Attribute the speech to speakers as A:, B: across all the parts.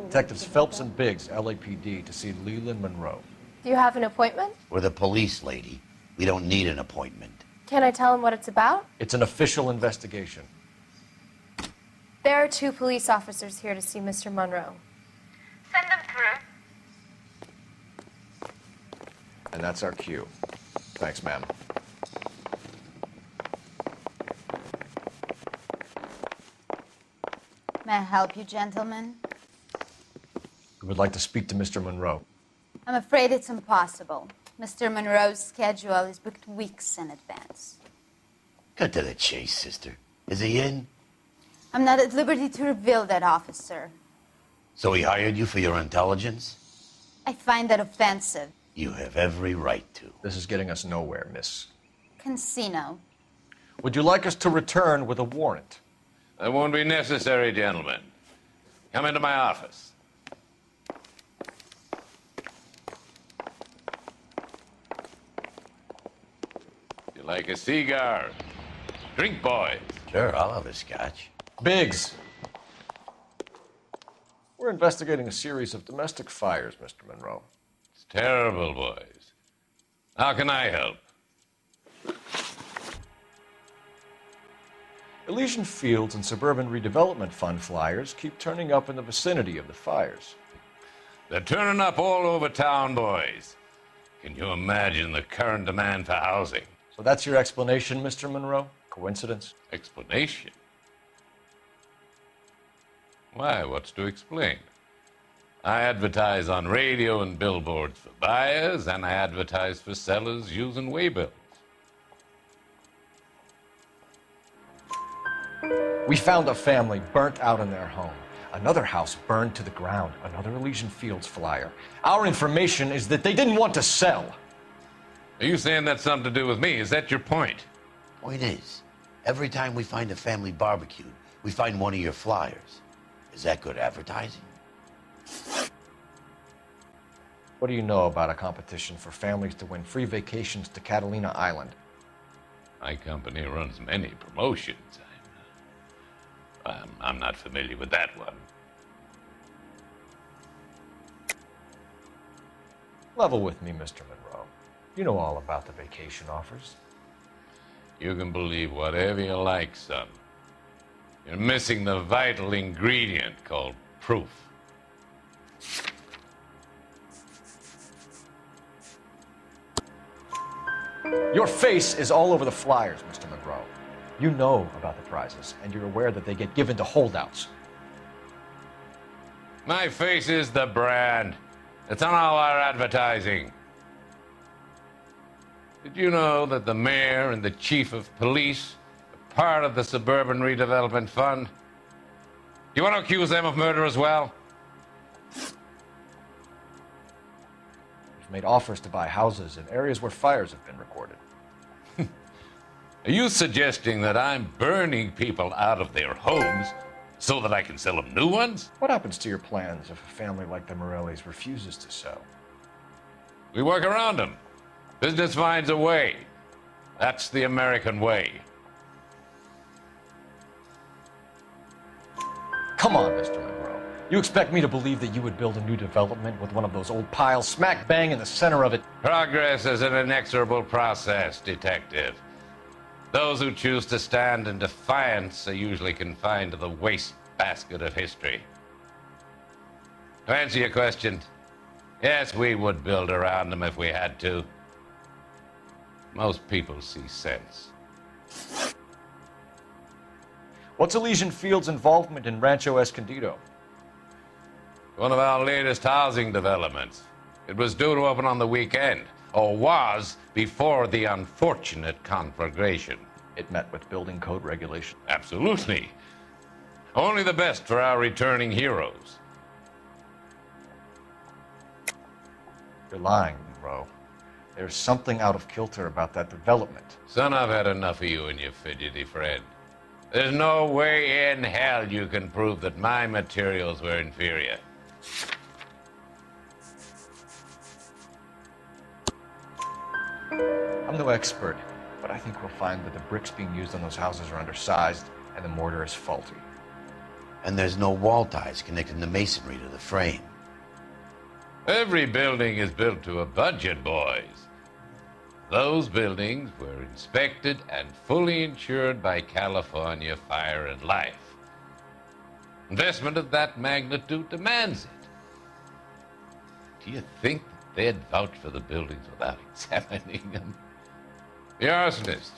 A: Detectives Phelps and Biggs, LAPD, to see Leland Monroe.
B: Do you have an appointment?
C: We're the police, lady. We don't need an appointment.
B: Can I tell him what it's about?
A: It's an official investigation.
B: There are 2 police officers here to see Mr. Monroe.
D: Send them through.
A: And that's our cue. Thanks, ma'am.
E: May I help you, gentlemen?
A: We would like to speak to Mr. Monroe.
E: I'm afraid it's impossible. Mr. Monroe's schedule is booked weeks in advance.
C: Cut to the chase, sister. Is he in?
E: I'm not at liberty to reveal that, officer.
C: So he hired you for your intelligence?
E: I find that offensive.
C: You have every right to.
A: This is getting us nowhere, miss.
E: Casino.
A: Would you like us to return with a warrant?
F: That won't be necessary, gentlemen. Come into my office. You like a cigar? Drink, boys.
C: Sure, I'll have a scotch.
A: Biggs! We're investigating a series of domestic fires, Mr. Monroe.
F: It's terrible, boys. How can I help?
A: Elysian Fields and Suburban Redevelopment Fund flyers keep turning up in the vicinity of the fires.
F: They're turning up all over town, boys. Can you imagine the current demand for housing?
A: So that's your explanation, Mr. Monroe? Coincidence?
F: Explanation? Why, what's to explain? I advertise on radio and billboards for buyers, and I advertise for sellers using waybills.
A: We found a family burnt out in their home. Another house burned to the ground. Another Elysian Fields flyer. Our information is that they didn't want to sell.
F: Are you saying that's something to do with me? Is that your point?
C: Point is, every time we find a family barbecued, we find one of your flyers. Is that good advertising?
A: What do you know about a competition for families to win free vacations to Catalina Island?
F: My company runs many promotions. I'm not familiar with that one.
A: Level with me, Mr. Monroe. You know all about the vacation offers.
F: You can believe whatever you like, son. You're missing the vital ingredient called proof.
A: Your face is all over the flyers, Mr. Monroe. You know about the prizes, and you're aware that they get given to holdouts.
F: My face is the brand. It's on all our advertising. Did you know that the mayor and the chief of police are part of the Suburban Redevelopment Fund? Do you want to accuse them of murder as well?
A: We've made offers to buy houses in areas where fires have been recorded.
F: Are you suggesting that I'm burning people out of their homes so that I can sell them new ones?
A: What happens to your plans if a family like the Morellis refuses to sell?
F: We work around them. Business finds a way. That's the American way.
A: Come on, Mr. Monroe. You expect me to believe that you would build a new development with one of those old piles smack bang in the center of it?
F: Progress is an inexorable process, detective. Those who choose to stand in defiance are usually confined to the wastebasket of history. To answer your question, yes, we would build around them if we had to. Most people see sense.
A: What's Elysian Fields' involvement in Rancho Escondido?
F: One of our latest housing developments. It was due to open on the weekend, or was before the unfortunate conflagration.
A: It met with building code regulations.
F: Absolutely. Only the best for our returning heroes.
A: You're lying, Monroe. There's something out of kilter about that development.
F: Son, I've had enough of you and your fidgety friend. There's no way in hell you can prove that my materials were inferior.
A: I'm no expert, but I think we'll find that the bricks being used on those houses are undersized and the mortar is faulty.
C: And there's no wall ties connecting the masonry to the frame.
F: Every building is built to a budget, boys. Those buildings were inspected and fully insured by California Fire and Life. Investment of that magnitude demands it. Do you think that they'd vouch for the buildings without examining them? The arsonists,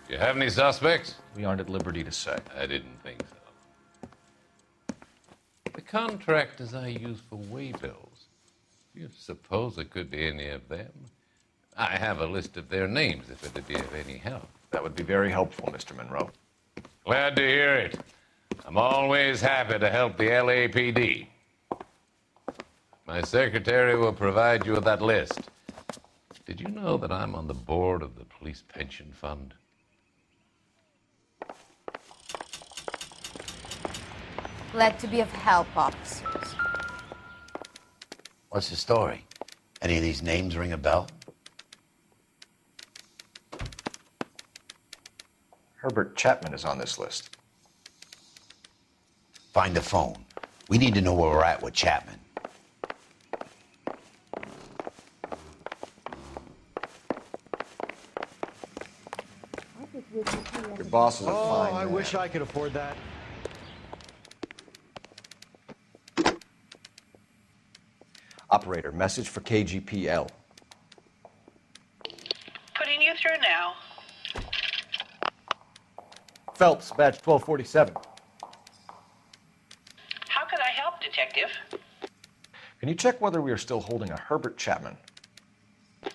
F: do you have any suspects?
A: We aren't at liberty to say.
F: I didn't think so. The contractors I use for waybills, do you suppose it could be any of them? I have a list of their names if it'd be of any help.
A: That would be very helpful, Mr. Monroe.
F: Glad to hear it. I'm always happy to help the LAPD. My secretary will provide you with that list. Did you know that I'm on the board of the police pension fund?
E: Glad to be of help, officers.
C: What's the story? Any of these names ring a bell?
A: Herbert Chapman is on this list.
C: Find the phone. We need to know where we're at with Chapman.
A: Your boss is a fine
G: I
A: man.
G: wish I could afford that.
A: Operator, message for KGPL.
H: Putting you through now.
A: Phelps, badge 1247.
H: How could I help, Detective?
A: Can you check whether we are still holding a Herbert Chapman?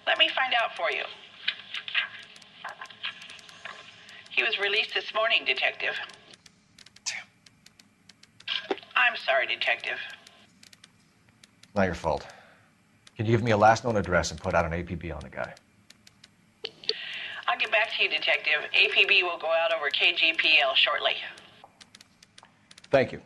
H: Let me find out for you. He was released this morning, Detective. I'm sorry, Detective.
A: Not your fault. Can you give me a last known address and put out an APB on the guy?
H: I'll get back to you, Detective. APB will go out over KGPL shortly.
A: Thank you.